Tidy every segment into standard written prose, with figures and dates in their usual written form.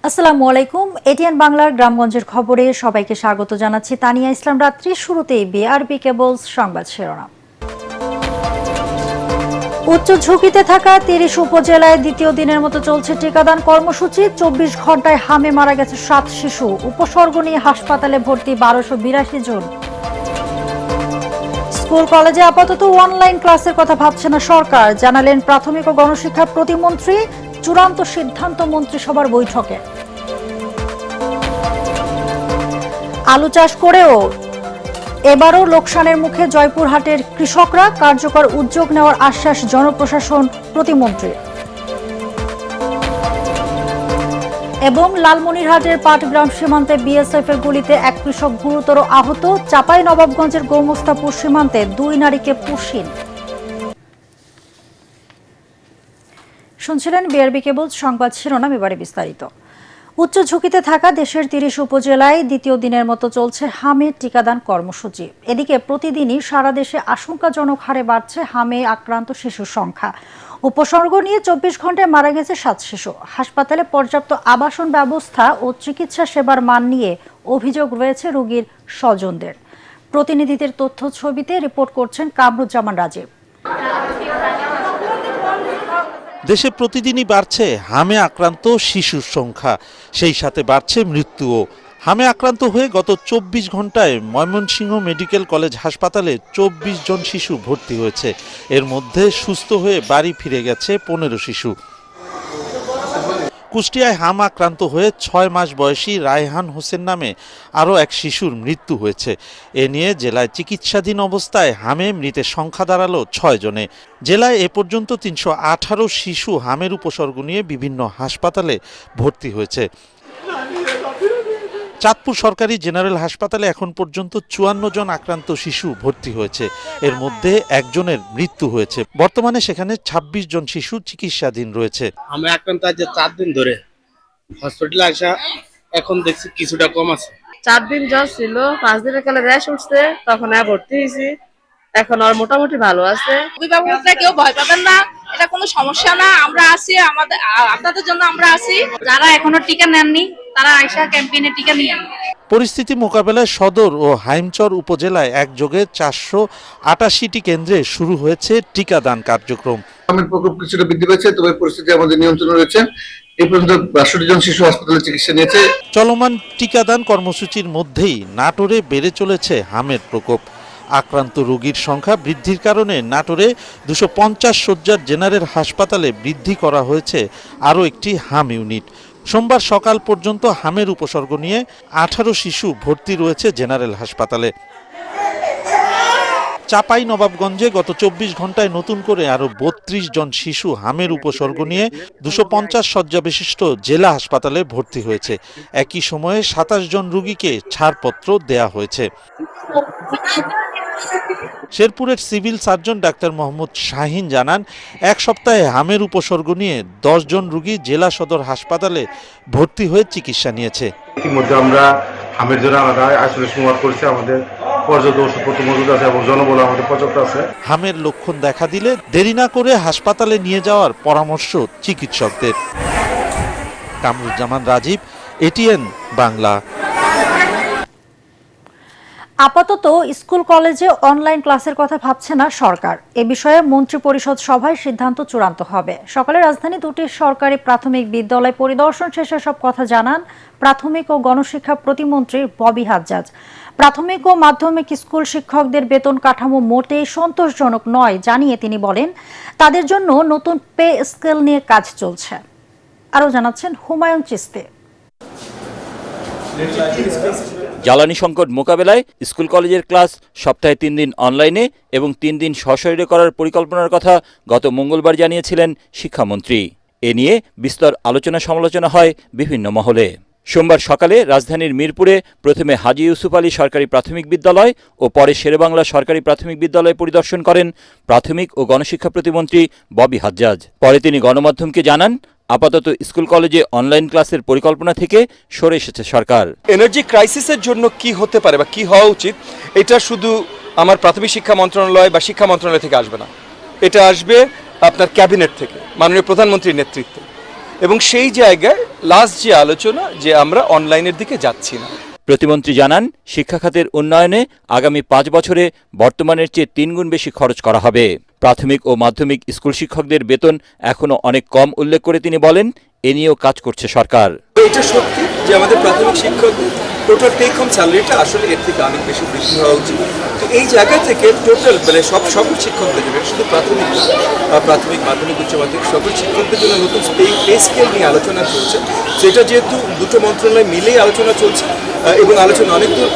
আসসালামু আলাইকুম। এটিএন বাংলার গ্রামগঞ্জের খবরে সবাইকে স্বাগত জানাচ্ছি। তানিয়া ইসলাম রাত্রি শুরুতেই বিআরবি কেবলস সংবাদ শিরোনাম। উচ্চ ঝুঁকিতে থাকা ৩০ উপজেলায় দ্বিতীয় দিনের মতো চলছে টিকাদান কর্মসূচি। ২৪ ঘন্টায় হামে মারা গেছে ৭ শিশু। উপসর্গ নিয়ে হাসপাতালে ভর্তি ১২৮২ জন। স্কুল কলেজে আপাতত অনলাইন ক্লাসের কথা ভাবছে না সরকার, জানালেন প্রাথমিক ও গণশিক্ষা প্রতিমন্ত্রী। চূড়ান্ত সিদ্ধান্ত মন্ত্রিসভার বৈঠকে। আলু চাষ করেও এবারও লোকসানের মুখে জয়পুরহাটের কৃষকরা, কার্যকর উদ্যোগ নেওয়ার আশ্বাস জনপ্রশাসন প্রতিমন্ত্রী। এবং লালমনিরহাটের পাটগ্রাম সীমান্তে বিএসএফ এর গুলিতে এক কৃষক গুরুতর আহত। চাঁপাইনবাবগঞ্জের গৌমস্তাপুর সীমান্তে ২ নারীকে পুশিন। শুনছিলেন বিআরবি কেবল সংবাদ শিরোনাম, এবারে বিস্তারিত। উচ্চ ঝুঁকিতে থাকা দেশের ৩০ উপজেলায় দ্বিতীয় দিনের মতো চলছে হামে টিকাদান কর্মসূচি। এদিকে প্রতিদিনই সারা দেশে আশঙ্কাজনক হারে বাড়ছে হামে আক্রান্ত শিশুর সংখ্যা। উপসর্গ নিয়ে ২৪ ঘন্টায় মারা গেছে ৭ শিশু। হাসপাতালে পর্যাপ্ত আবাসন ব্যবস্থা ও চিকিৎসা সেবার মান নিয়ে অভিযোগ রয়েছে রোগীর স্বজনদের। প্রতিনিধিদের তথ্য ছবিতে রিপোর্ট করছেন কামরুজ্জামান রাজীব। দেশে প্রতিদিনই বাড়ছে হামে আক্রান্ত শিশুর সংখ্যা, সেই সাথে বাড়ছে মৃত্যুও। হামে আক্রান্ত হয়ে গত ২৪ ঘন্টায় ময়মনসিংহ মেডিকেল কলেজ হাসপাতালে ২৪ জন শিশু ভর্তি হয়েছে। এর মধ্যে সুস্থ হয়ে বাড়ি ফিরে গেছে ১৫ শিশু। কুষ্টিয়ায় হাম আক্রান্ত হয়ে ৬ মাস বয়সী রায়হান হোসেন নামে আরও এক শিশুর মৃত্যু হয়েছে। এ নিয়ে জেলায় চিকিৎসাধীন অবস্থায় হামে মৃতের সংখ্যা দাঁড়ালো ৬ জনে। জেলায় এ পর্যন্ত ৩১৮ শিশু হামের উপসর্গ নিয়ে বিভিন্ন হাসপাতালে ভর্তি হয়েছে। চাঁদপুর সরকারি জেনারেল হাসপাতালে এখন পর্যন্ত ৫৪ জন আক্রান্ত শিশু ভর্তি হয়েছে। এর মধ্যে একজনের মৃত্যু হয়েছে। বর্তমানে সেখানে ২৬ জন শিশু চিকিৎসাধীন রয়েছে। আমি আক্রান্ত আজ ৪ দিন ধরে হসপিটালে আসা, এখন দেখছি কিছুটা কম আছে। ৪ দিন জ্বর ছিল, ৫ দিনের কালে র্যাশ উঠছে, তখন ভর্তি হয়েছি। এখন আর মোটামুটি ভালো আছে। অভিভাবকরা কেউ ভয় পাবেন না, এটা কোনো সমস্যা না। আমরা আছি, আপনাদের জন্য আমরা আছি। যারা এখনো টিকা নেননি তারা আয়শা ক্যাম্পেইনে টিকা নিয়ে নেন। পরিস্থিতি মোকাবেলায় সদর ও হাইমচর উপজেলায় একযোগে ৪৮৮টি কেন্দ্রে শুরু হয়েছে টিকাদান কার্যক্রম। হামের প্রকোপ কিছুটা বৃদ্ধি পেয়েছে, তবে পরিস্থিতি আমাদের নিয়ন্ত্রণে রয়েছে। এই পর্যন্ত ৬২ জন শিশু হাসপাতালে চিকিৎসা নিয়েছে। চলমান টিকাদান কর্মসূচির মধ্যেই নাটোরে বেড়ে চলেছে হামের প্রকোপ। আক্রান্ত রোগীর সংখ্যা বৃদ্ধির কারণে নাটোরে ২৫০ শয্যার জেনারেল হাসপাতালে বৃদ্ধি করা হয়েছে আরও একটি হাম ইউনিট। সোমবার সকাল পর্যন্ত হামের উপসর্গ নিয়ে ১৮ শিশু ভর্তি রয়েছে জেনারেল হাসপাতালে। চাঁপাইনবাবগঞ্জে গত ২৪ ঘন্টায় নতুন করে আরও ৩২ জন শিশু হামের উপসর্গ নিয়ে ২৫০ শয্যা বিশিষ্ট জেলা হাসপাতালে ভর্তি হয়েছে। একই সময়ে ২৭ জন রোগীকে ছাড়পত্র দেয়া হয়েছে। শেরপুরের civil surgeon doctor Mohammad Shahin জানান, এক সপ্তাহে হামের উপসর্গ নিয়ে ১০ জন রোগী জেলা সদর হাসপাতালে ভর্তি হয়ে চিকিৎসা নিয়েছে। ইতিমধ্যে আমরা হামের জন্য আলাদা আইসোলেশন ওয়ার্ড করছি, আমাদের পর্যাপ্ত ওষুধপত্র মজুদ আছে এবং জনবল আমাদের পর্যাপ্ত আছে। হামের লক্ষণ দেখা দিলে দেরি না করে হাসপাতালে নিয়ে যাওয়ার পরামর্শ চিকিৎসকদের। কামরুজ্জামান রাজীব, এটিএন বাংলা। আপাতত স্কুল কলেজে অনলাইন ক্লাসের কথা ভাবছে না সরকার। এ বিষয়ে মন্ত্রিপরিষদ সভায় সিদ্ধান্ত চূড়ান্ত হবে। সকালে রাজধানী দুটি সরকারি প্রাথমিক বিদ্যালয় পরিদর্শন শেষে সব কথা জানান প্রাথমিক ও গণশিক্ষা প্রতিমন্ত্রী ববি হাজ্জাজ। প্রাথমিক ও মাধ্যমিক স্কুল শিক্ষকদের বেতন কাঠামো মোটেই সন্তোষজনক নয় জানিয়ে তিনি বলেন, তাদের জন্য নতুন পে স্কেল নিয়ে কাজ চলছে। আরও জানাচ্ছেন হুমায়ুন চিস্তি। জ্বালানি সংকট মোকাবেলায় স্কুল কলেজের ক্লাস সপ্তাহে ৩ দিন অনলাইনে এবং ৩ দিন সশরীরে করার পরিকল্পনার কথা গত মঙ্গলবার জানিয়েছিলেন শিক্ষামন্ত্রী। এ নিয়ে বিস্তর আলোচনা সমালোচনা হয় বিভিন্ন মহলে। সোমবার সকালে রাজধানীর মিরপুরে প্রথমে হাজী ইউসুফ আলী সরকারি প্রাথমিক বিদ্যালয় ও পরে শেরেবাংলা সরকারি প্রাথমিক বিদ্যালয় পরিদর্শন করেন প্রাথমিক ও গণশিক্ষা প্রতিমন্ত্রী ববি হাজ্জাজ। পরে তিনি গণমাধ্যমকে জানান, আপাতত স্কুল কলেজে অনলাইন ক্লাসের পরিকল্পনা থেকে সরে এসেছে সরকার। এনার্জি ক্রাইসিসের জন্য কি হতে পারে বা কি হওয়া উচিত, এটা শুধু আমার প্রাথমিক শিক্ষা মন্ত্রণালয় বা শিক্ষা মন্ত্রণালয় থেকে আসবে না, এটা আসবে আপনার ক্যাবিনেট থেকে, মাননীয় প্রধানমন্ত্রীর নেতৃত্বে। এবং সেই জায়গায় লাস্ট যে আলোচনা যে আমরা অনলাইনের দিকে যাচ্ছি না। প্রতিমন্ত্রী জানান, শিক্ষা খাতের উন্নয়নে আগামী 5 বছরে বর্তমানের চেয়ে 3 গুণ বেশি খরচ করা হবে। প্রাথমিক ও মাধ্যমিক স্কুল শিক্ষকদের বেতন এখনো অনেক কম উল্লেখ করে তিনি বলেন, এ নিয়েও কাজ করছে সরকার। এটা সত্যি যে আমাদের প্রাথমিক শিক্ষকদের টোটাল টেক হোম স্যালারিটা আসলে এর থেকে অনেক বেশি বৃদ্ধি হওয়া উচিত। তো এই জায়গা থেকে টোটাল মানে সকল শিক্ষকদের জন্য, শুধু প্রাথমিক মাধ্যমিক উচ্চ মাধ্যমিক সকল শিক্ষকদের জন্য নতুন পে স্কেল নিয়ে আলোচনা চলছে। সেটা যেহেতু দুটো মন্ত্রণালয় মিলেই আলোচনা চলছে এবং আলোচনা অনেক দূর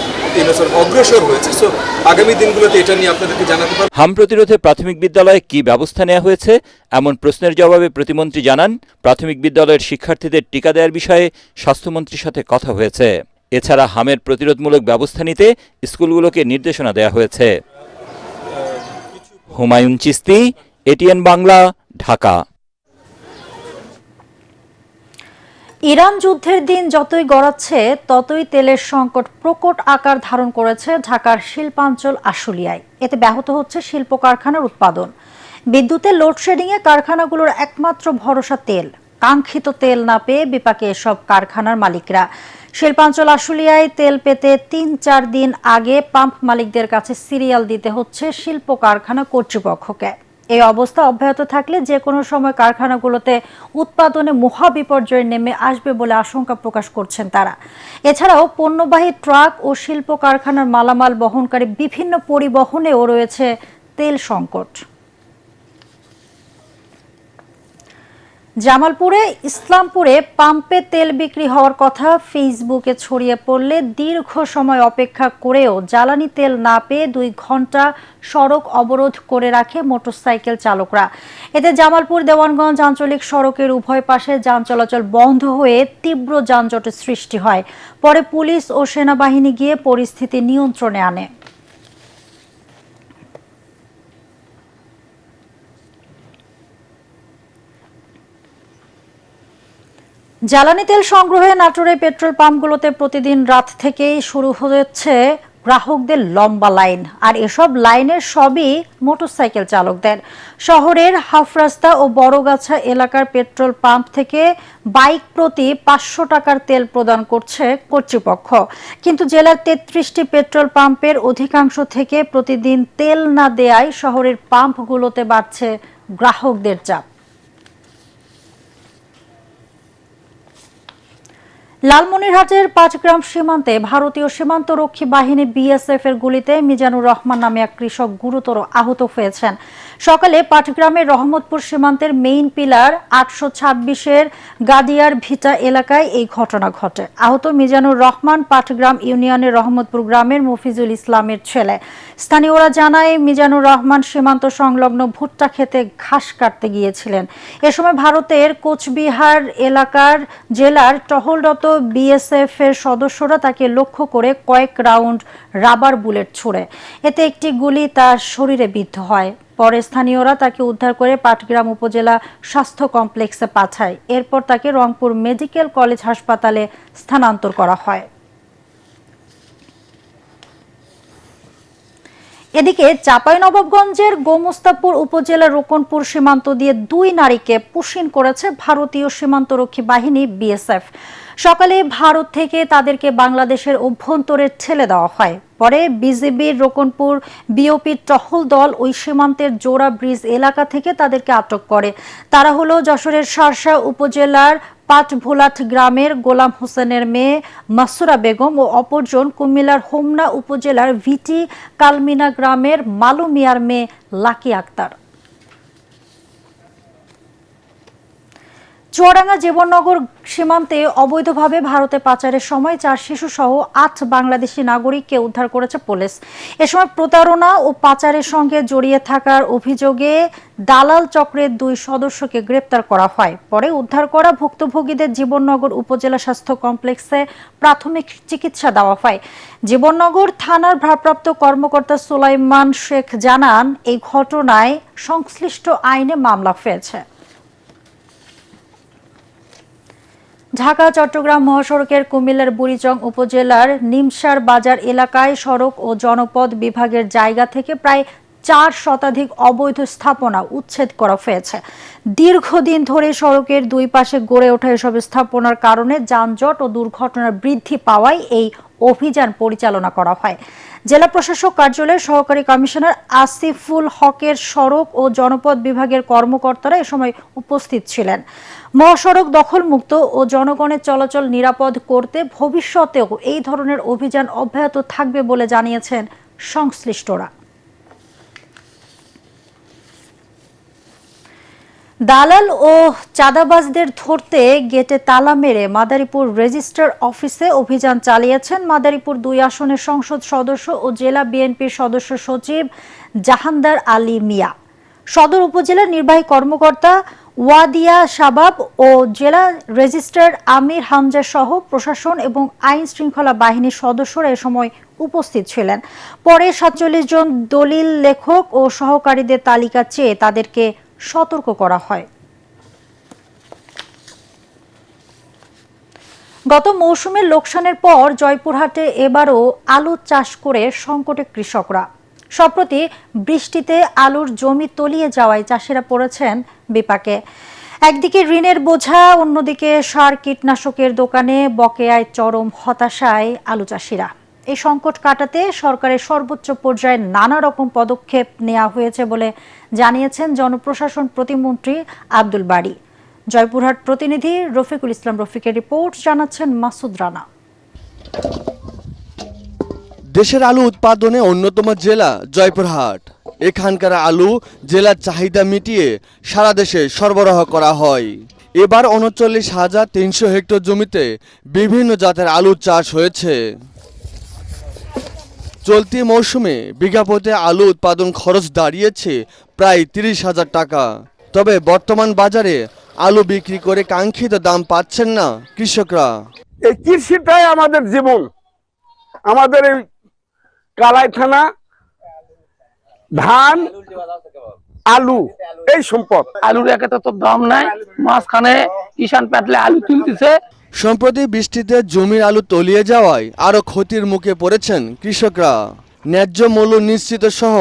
অগ্রসর হয়েছে, সো আগামী দিনগুলোতে এটা নিয়ে আপনাদেরকে জানাতে পারব। হাম প্রতিরোধে প্রাথমিক বিদ্যালয়ে কি ব্যবস্থা নেওয়া হয়েছে এমন প্রশ্নের জবাবে প্রতিমন্ত্রী জানান, প্রাথমিক বিদ্যালয়ের শিক্ষার্থীদের টিকা দেওয়ার বিষয়ে স্বাস্থ্যমন্ত্রীর সাথে কথা হয়েছে। এছাড়া হামের প্রতিরোধমূলক ব্যবস্থা নিতে স্কুলগুলোকে নির্দেশনা দেওয়া হয়েছে। হুমায়ুন চিস্তি, এটিএন বাংলা, ঢাকা। ইরান যুদ্ধের দিন যতই গড়াচ্ছে ততই তেলের সংকট প্রকট আকার ধারণ করেছে ঢাকার শিল্পাঞ্চল আশুলিয়ায়। এতে ব্যাহত হচ্ছে শিল্প কারখানার উৎপাদন। বিদ্যুতের লোডশেডিংয়ে কারখানাগুলোর একমাত্র ভরসা তেল। কাঙ্ক্ষিত তেল না পেয়ে বিপাকে এসব কারখানার মালিকরা। শিল্পাঞ্চল আশুলিয়ায় তেল পেতে 3-4 দিন আগে পাম্প মালিকদের কাছে সিরিয়াল দিতে হচ্ছে শিল্প কারখানা কর্তৃপক্ষকে। এই অবস্থা অব্যাহত থাকলে যে কোনো সময় কারখানাগুলোতে উৎপাদনে মহা বিপর্যয় নেমে আসবে বলে আশঙ্কা প্রকাশ করছেন তারা। এছাড়াও পণ্যবাহী ট্রাক ও শিল্প কারখানার মালামাল বহনকারী বিভিন্ন পরিবহনেও রয়েছে তেল সংকট। জামালপুরে ইসলামপুরে পাম্পে তেল বিক্রি হওয়ার কথা ফেসবুকে ছড়িয়ে পড়লে দীর্ঘ সময় অপেক্ষা করেও জ্বালানি তেল না পেয়ে 2 ঘন্টা সড়ক অবরোধ করে রাখে মোটরসাইকেল চালকরা। এতে জামালপুর দেওয়ানগঞ্জ আঞ্চলিক সড়কের উভয় পাশে যান চলাচল বন্ধ হয়ে তীব্র যানজটের সৃষ্টি হয়। পরে পুলিশ ও সেনাবাহিনী গিয়ে পরিস্থিতি নিয়ন্ত্রণে আনে। জ্বালানি তেল সংগ্রহে নাটোরে পেট্রোল পাম্পগুলোতে প্রতিদিন রাত থেকেই শুরু হচ্ছে গ্রাহকদের লম্বা লাইন। আর এসব লাইনের সবই মোটরসাইকেল চালকদের। শহরের হাফরাস্তা ও বড়গাছা এলাকার পেট্রোল পাম্প থেকে বাইক প্রতি 500 টাকার তেল প্রদান করছে কর্তৃপক্ষ। কিন্তু জেলার 33টি পেট্রোল পাম্পের অধিকাংশ থেকে প্রতিদিন তেল না দেয়ায় শহরের পাম্পগুলোতে বাড়ছে গ্রাহকদের চাপ। লালমনিরহাটের 5 গ্রাম সীমান্তে ভারতীয় সীমান্তরক্ষী বাহিনী বিএসএফ এর গুলিতে মিজানুর রহমান নামে এক কৃষক গুরুতর আহত হয়েছেন। সকালে পাটগ্রামের রহমতপুর সীমান্তের মেইন পিলার 826-এর গাদিয়ার ভিটা এলাকায় এই ঘটনা ঘটে। আহত মিজানুর রহমান পাটগ্রাম ইউনিয়নের রহমতপুর গ্রামের মফিজুল ইসলামের ছেলে। স্থানীয়রা জানায়, মিজানুর রহমান সীমান্ত সংলগ্ন ভুট্টা খেতে ঘাস কাটতে গিয়েছিলেন। এ সময় ভারতের কোচবিহার এলাকার জেলার টহলরত বিএসএফ এর সদস্যরা তাকে লক্ষ্য করে কয়েক রাউন্ড রাবার বুলেট ছুড়ে। এতে একটি গুলি তার শরীরে বিদ্ধ হয়। পরে স্থানীয়রা তাকে উদ্ধার করে পাটগ্রাম উপজেলা স্বাস্থ্য কমপ্লেক্সে পাঠায়। এরপর তাকে রংপুর মেডিকেল কলেজ হাসপাতালে স্থানান্তর করা হয়। এদিকে চাঁপাইনবাবগঞ্জের গোমস্তাপুর উপজেলার রোকনপুর সীমান্ত দিয়ে 2 নারীকে পুশিন করেছে ভারতীয় সীমান্তরক্ষী বাহিনী বিএসএফ। সকালে ভারত থেকে তাদেরকে বাংলাদেশের অভ্যন্তরে ঠেলে দেওয়া হয়। পরে বিজিবির রোকনপুর বিওপি টহল দল ওই সীমান্তের জোড়া ব্রিজ এলাকা থেকে তাদেরকে আটক করে। তারা হলো যশোরের শার্শা উপজেলার পাটভোলাট গ্রামের গোলাম হোসেনের মেয়ে মাসুরা বেগম ও অপরজন কুমিল্লার হোমনা উপজেলার ভিটি কালমিনা গ্রামের মালু মিয়ার মেয়ে লাকি আক্তার। চুয়াডাঙ্গা জীবননগর সীমান্তে অবৈধভাবে ভারতে পাচারের সময় 4 শিশু সহ 8 বাংলাদেশি নাগরিককে উদ্ধার করেছে পুলিশ। এ সময় প্রতারণা ও পাচারের সঙ্গে জড়িয়ে থাকার অভিযোগে দালাল চক্রের 2 সদস্যকে গ্রেপ্তার করা হয়। পরে উদ্ধার করা ভুক্তভোগীদের জীবননগর উপজেলা স্বাস্থ্য কমপ্লেক্সে প্রাথমিক চিকিৎসা দেওয়া হয়। জীবননগর থানার ভারপ্রাপ্ত কর্মকর্তা সুলাইমান শেখ জানান, এই ঘটনায় সংশ্লিষ্ট আইনে মামলা হয়েছে। ঢাকা চট্টগ্রাম মহাসড়কের কুমিল্লার বুড়িচং উপজেলার নিমসার বাজার এলাকায় সড়ক ও জনপদ বিভাগের জায়গা থেকে প্রায় 4 শতাধিক অবৈধ স্থাপনা উচ্ছেদ করা হয়েছে। দীর্ঘদিন ধরে সড়কের দুই পাশে গড়ে ওঠা এসব স্থাপনার কারণে যানজট ও দুর্ঘটনার বৃদ্ধি পাওয়ায় এই অভিযান পরিচালনা করা হয়। জেলা প্রশাসক কার্যালয়ের সহকারী কমিশনার আসিফুল হকের সড়ক ও জনপদ বিভাগের কর্মকর্তারা এ সময় উপস্থিত ছিলেন। মহাসড়ক দখলমুক্ত ও জনগণের চলাচল নিরাপদ করতে ভবিষ্যতেও এই ধরনের অভিযান অব্যাহত থাকবে বলে জানিয়েছেন সংশ্লিষ্টরা। দালাল ও চাঁদাবাজদের ধরতে গেটে তালা মেরে মাদারীপুর রেজিস্ট্রার অফিসে অভিযান চালিয়েছেন মাদারীপুর 2 আসনের সংসদ সদস্য ও জেলা বিএনপির সদস্য সচিব জাহানদার আলী মিয়া। সদর উপজেলার নির্বাহী কর্মকর্তা ওয়াদিয়া শাবাব ও জেলা রেজিস্ট্রার আমির হামজা সহ প্রশাসন এবং আইন শৃঙ্খলা বাহিনীর সদস্যরা এ সময় উপস্থিত ছিলেন। পরে 47 জন দলিল লেখক ও সহকারীদের তালিকা চেয়ে তাদেরকে সতর্ক করা হয়। গত মৌসুমের লোকসানের পর জয়পুরহাটে এবারও আলু চাষ করে সংকটে কৃষকরা। সম্প্রতি বৃষ্টিতে আলুর জমি তলিয়ে যাওয়ায় চাষিরা পড়েছেন বিপাকে। একদিকে ঋণের বোঝা, অন্যদিকে সার কীটনাশকের দোকানে বকেয়ায় চরম হতাশায় আলু চাষিরা। এই সংকট কাটাতে সরকারের সর্বোচ্চ পর্যায়ে নানা রকম পদক্ষেপ নেওয়া হয়েছে বলে জানিয়েছেন জনপ্রশাসন প্রতিমন্ত্রী আব্দুল বারী। জয়পুরহাট প্রতিনিধি রফিকুল ইসলাম রফিকের রিপোর্ট, জানাচ্ছেন মাসুদ রানা। দেশের আলু উৎপাদনে অন্যতম জেলা জয়পুরহাট। এখানকার আলু জেলার চাহিদা মিটিয়ে সারা দেশে সরবরাহ করা হয়। এবার 39,300 হেক্টর জমিতে বিভিন্ন জাতের আলু চাষ হয়েছে। চলতি মৌসুমে বিঘা প্রতি আলু উৎপাদন খরচ দাঁড়িয়েছে প্রায় 30,000 টাকা। তবে বর্তমান বাজারে আলু বিক্রি করে কাঙ্ক্ষিত দাম পাচ্ছেন না কৃষকরা। এই কৃষিটাই আমাদের জীবন। আমাদের এই কালাই থানা ধান আলু এই সম্পদ। আলুর একে তো দাম নাই, মাঝখানে কিষান প্যাটলে আলু তুলতেছে। সম্প্রতি বৃষ্টিতে জমির আলু তলিয়ে যাওয়ায় আরো ক্ষতির মুখে পড়েছেন কৃষকরা। ন্যায্য মূল্য নিশ্চিত সহ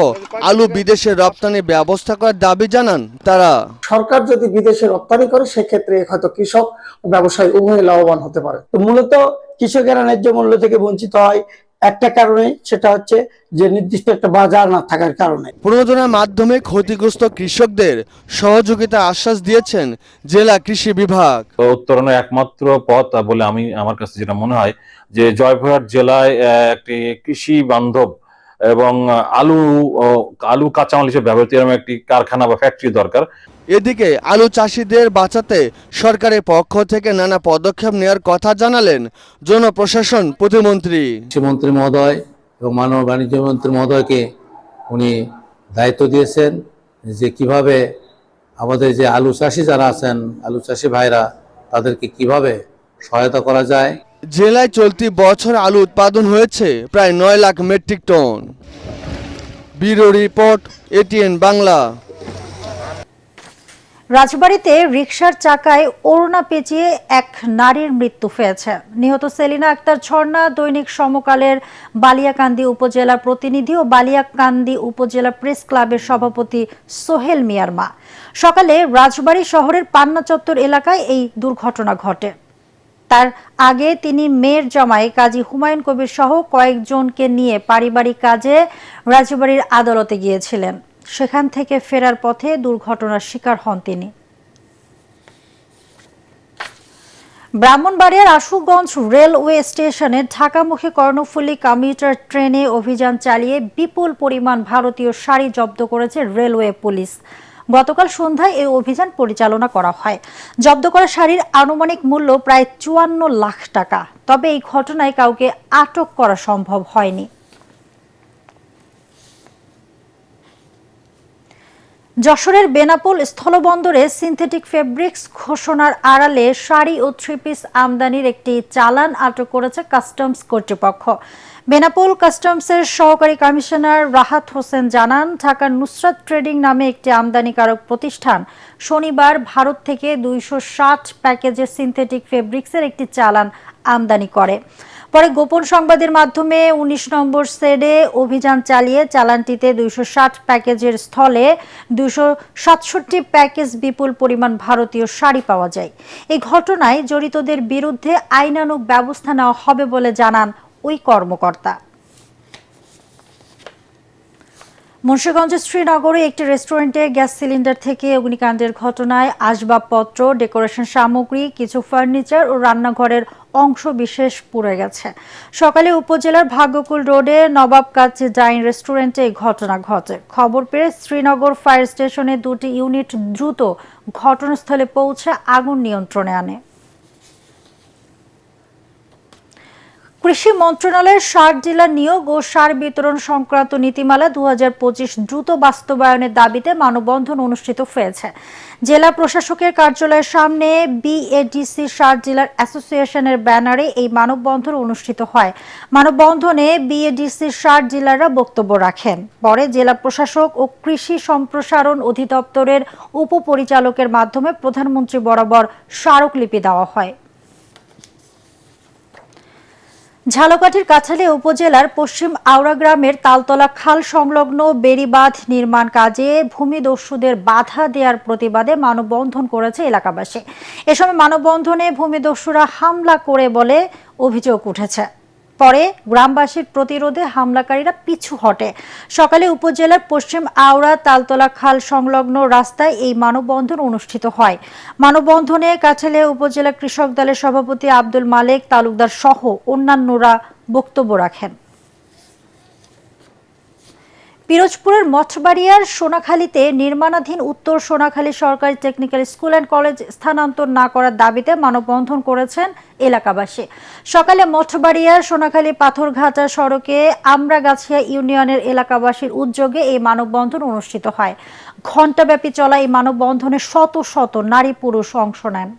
আলু বিদেশে রপ্তানি ব্যবস্থা করার দাবি জানান তারা। সরকার যদি বিদেশে রপ্তানি করে সেক্ষেত্রে হয়তো কৃষক ও ব্যবসায়ী উভয় লাভবান হতে পারে। তো মূলত কৃষকেরা ন্যায্য মূল্য থেকে বঞ্চিত হয় একটা কারণে, সেটা হচ্ছে যে নির্দিষ্ট একটা বাজার না থাকার কারণে। প্রণোদনার মাধ্যমে ক্ষতিগ্রস্ত কৃষকদের সহযোগিতা আশ্বাস দিয়েছেন জেলা কৃষি বিভাগ। উত্তরণের একমাত্র পথ বলে আমার কাছে যেটা মনে হয় যে জয়পুরহাট জেলায় একটি কৃষি বান্ধব এবং আলু কাঁচামাল হিসেবে ব্যবহৃত এরকম একটি কারখানা বা ফ্যাক্টরি দরকার। এদিকে আলু চাষিদের বাঁচাতে সরকারের পক্ষ থেকে নানা পদক্ষেপ নেওয়ার কথা জানালেন জনপ্রশাসন প্রতিমন্ত্রী। কৃষিমন্ত্রী মহোদয় এবং মানব বাণিজ্য মন্ত্রী মহোদয়কে উনি দায়িত্ব দিয়েছেন যে কিভাবে আমাদের যে আলু চাষি যারা আছেন, আলু চাষি ভাইরা, তাদেরকে কিভাবে সহায়তা করা যায়। জেলায় চলতি বছর আলু উৎপাদন হয়েছে প্রায় 9 lakh metric ton. Bureau report, ATN Bangla. রাজবাড়ীতে রিকশার চাকায় ওড়না পেঁচিয়ে এক নারীর মৃত্যু হয়েছে। নিহত সেলিনা আক্তার ঝর্ণা দৈনিক সমকালের বালিয়াকান্দি উপজেলার প্রতিনিধি ও বালিয়াকান্দি উপজেলা প্রেস ক্লাবের সভাপতি সোহেল মিয়ার মা। সকালে রাজবাড়ী শহরের পান্না চত্বর এলাকায় এই দুর্ঘটনা ঘটে। তার আগে তিনি মেয়ের জামাই কাজী হুমায়ুন কবির সহ কয়েকজনকে নিয়ে পারিবারিক কাজে রাজবাড়ীর আদালতে গিয়েছিলেন। সেখান থেকে ফেরার পথে দুর্ঘটনার শিকার হন তিনি। ব্রাহ্মণবাড়িয়ার আশুগঞ্জ রেলওয়ে স্টেশনে ঢাকামুখী কর্ণফুলী কমিউটার ট্রেনে অভিযান চালিয়ে বিপুল পরিমাণ ভারতীয় শাড়ি জব্দ করেছে রেলওয়ে পুলিশ। গতকাল সন্ধ্যায় এই অভিযান পরিচালনা করা হয়। জব্দ করা শাড়ির আনুমানিক মূল্য প্রায় 54 লাখ টাকা। তবে এই ঘটনায় কাউকে আটক করা সম্ভব হয়নি। যশোরের বেনাপোল স্থলবন্দরে সিনথেটিক ফেব্রিক্স ঘোষণার আড়ালে শাড়ি ও 3 পিস আমদানির একটি চালান আটক করেছে কাস্টমস কর্তৃপক্ষ। বেনাপোল কাস্টমসের সহকারী কমিশনার রাহাত হোসেন জানান, ঢাকার নুসরাত ট্রেডিং নামে একটি আমদানিকারক প্রতিষ্ঠান শনিবার ভারত থেকে 260 প্যাকেজের সিনথেটিক ফেব্রিক্সের একটি চালান আমদানি করে। পরে গোপন সংবাদের মাধ্যমে ১৯ নম্বর সেডে অভিযান চালিয়ে চালানটিতে ২৬০ প্যাকেজের স্থলে ২৬৭ প্যাকেজ বিপুল পরিমাণ ভারতীয় শাড়ি পাওয়া যায়। এই ঘটনায় জড়িতদের বিরুদ্ধে আইনানুগ ব্যবস্থা নেওয়া হবে বলে জানান ওই কর্মকর্তা। মুন্সিগঞ্জের শ্রীনগরে একটি রেস্টুরেন্টে গ্যাস সিলিন্ডার থেকে অগ্নিকাণ্ডের ঘটনায় আসবাবপত্র, ডেকোরেশন সামগ্রী, কিছু ফার্নিচার ও রান্নাঘরের অংশ বিশেষ পুড়ে গেছে। সকালে উপজেলার ভাগ্যকুল রোডে নবাব কাচ্চি ডাইন রেস্টুরেন্টে এই ঘটনা ঘটে। খবর পেয়ে শ্রীনগর ফায়ার স্টেশনের 2টি ইউনিট দ্রুত ঘটনাস্থলে পৌঁছে আগুন নিয়ন্ত্রণে আনে। কৃষি মন্ত্রণালয়ের সার ডিলার নিয়োগ ও সার বিতরণ সংক্রান্ত নীতিমালা ২০২৫ দ্রুত বাস্তবায়নের দাবিতে মানববন্ধন অনুষ্ঠিত হয়েছে। জেলা প্রশাসকের কার্যালয়ের সামনে বিএডিসি সার ডিলার অ্যাসোসিয়েশনের ব্যানারে এই মানববন্ধন অনুষ্ঠিত হয়। মানববন্ধনে বিএডিসি সার ডিলাররা বক্তব্য রাখেন। পরে জেলা প্রশাসক ও কৃষি সম্প্রসারণ অধিদপ্তরের উপপরিচালকের মাধ্যমে প্রধানমন্ত্রী বরাবর স্মারকলিপি দেওয়া হয়। ঝালকাঠির কাছাড়ে উপজেলার পশ্চিম আওড়া গ্রামের তালতলা খাল সংলগ্ন বেড়িবাঁধ নির্মাণ কাজে ভূমিদস্যুদের বাধা দেওয়ার প্রতিবাদে মানববন্ধন করেছে এলাকাবাসী। এ সময় মানববন্ধনে ভূমিদস্যুরা হামলা করে বলে অভিযোগ উঠেছে। পরে গ্রামবাসীর প্রতিরোধে হামলাকারীরা পিছু হটে। সকালে উপজেলার পশ্চিম আওড়া তালতলা খাল সংলগ্ন রাস্তায় এই মানববন্ধন অনুষ্ঠিত হয়। মানববন্ধনে কাছাড়ে উপজেলা কৃষক দলের সভাপতি আব্দুল মালেক তালুকদার সহ অন্যান্যরা বক্তব্য রাখেন। পিরোজপুরের মঠবাড়িয়ার সোনাখালীতে নির্মাণাধীন উত্তর সোনাখালী সরকারি টেকনিক্যাল স্কুল অ্যান্ড কলেজ স্থানান্তর না করার দাবিতে মানববন্ধন করেছেন এলাকাবাসী। সকালে মঠবাড়িয়ার সোনাখালী পাথরঘাটা সড়কে আমরাগাছিয়া ইউনিয়নের এলাকাবাসীর উদ্যোগে এই মানববন্ধন অনুষ্ঠিত হয়। ঘণ্টাব্যাপী চলা এই মানববন্ধনে শত শত নারী পুরুষ অংশ নেন।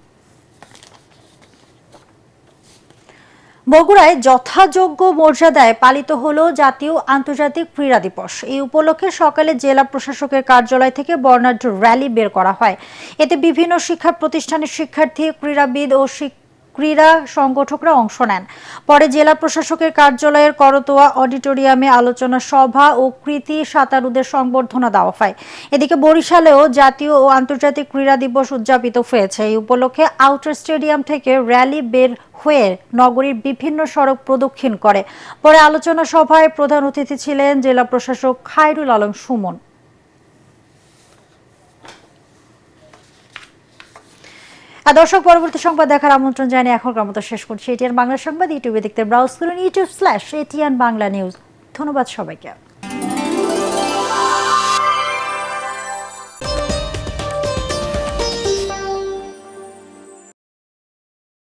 বগুড়ায় যথাযোগ্য মর্যাদায় পালিত হলো জাতীয় আন্তর্জাতিক ক্রীড়া দিবস। এই উপলক্ষে সকালে জেলা প্রশাসকের কার্যালয় থেকে বর্ণাঢ্য র্যালি বের করা হয়। এতে বিভিন্ন শিক্ষা প্রতিষ্ঠানের শিক্ষার্থী, ক্রীড়াবিদ ও ক্রীড়া সংগঠকরা অংশ নেন। পরে জেলা প্রশাসকের কার্যালয়ের করতোয়া অডিটোরিয়ামে আলোচনা সভা ও কৃতি সাঁতারুদের সংবর্ধনা দেওয়া হয়। এদিকে বরিশালেও জাতীয় ও আন্তর্জাতিক ক্রীড়া দিবস উদযাপিত হয়েছে। এই উপলক্ষে আউটার স্টেডিয়াম থেকে র্যালি বের হয়ে নগরীর বিভিন্ন সড়ক প্রদক্ষিণ করে। পরে আলোচনা সভায় প্রধান অতিথি ছিলেন জেলা প্রশাসক খায়রুল আলম সুমন। দর্শক, পরবর্তী সংবাদ দেখার আমন্ত্রণ জানিয়ে এখনকার মতো শেষ করছি। এটিএন বাংলা সংবাদ ইউটিউবে দেখতে ব্রাউজ করুন youtube/ATN বাংলা নিউজ। ধন্যবাদ সবাইকে।